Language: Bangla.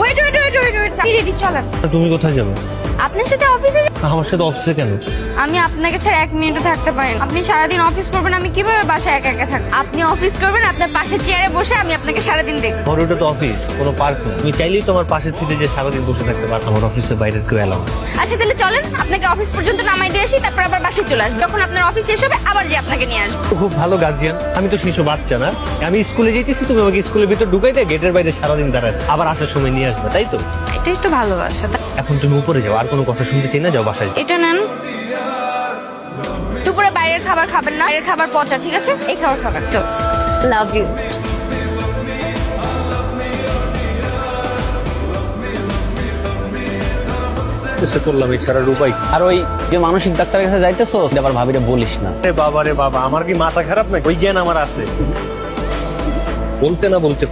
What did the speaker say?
Wait wait wait wait wait ready চলেন। তুমি কোথায় যাবে? আপনার সাথে অফিসে আমার সাথে অফিসে কেন? আমি আপনাকে ছাড়া 1 মিনিটও থাকতে পারি না। আপনি সারাদিন অফিস করবেন, আমি কিভাবে বাসায় একা একা থাকবো? আপনি অফিস করবেন, আপনার পাশে চেয়ারে বসে আমি আপনাকে সারাদিন দেখবো। আমার ওটা তো অফিস, কোনো পার্ক না। তুমি চাইলেই তোমার পাশের সিটে যে সারাদিন বসে থাকতে পারো। আমার অফিসের বাইরের কেউ এলাও না। আচ্ছা তাহলে চলেন, আপনাকে অফিস পর্যন্ত নামাই দিয়ে আসি, তারপর আবার বাসায় চলে আসবো। যখন আপনার অফিস শেষ হবে আবার যে আপনাকে নিয়ে আসবো। খুব ভালো গার্জিয়ান। আমি তো শিশু বাচ্চা না, আমি স্কুলে যেতেছি, তুমি আমাকে স্কুলের ভিতর ঢুকাই দেয়, গেটের বাইরে সারাদিন দাঁড়ায়, আবার আসার সময় নিয়ে আসবে, তাই তো? এটাই তো ভালোবাসা। এখন তুমি উপরে যাও, আর কোনো কথা শুনতে চাই না, যাও বাসায় যাও। এটা নেন। দুপুরে বাইরের খাবার খাবেন না, বাইরের খাবার পচা, ঠিক আছে? এই খাবার খাবেন তো। Love you. চেষ্টা করলাম, এছাড়ার উপায় কি? আর ওই যে মানসিক ডাক্তারের কাছে যাইতেছো, আবার ভাবিরে বলিস না। আরে বাবা রে বাবা, আমার কি মাথা খারাপ নাকি? ওই জ্ঞান আমার আছে, বলতে না বলতে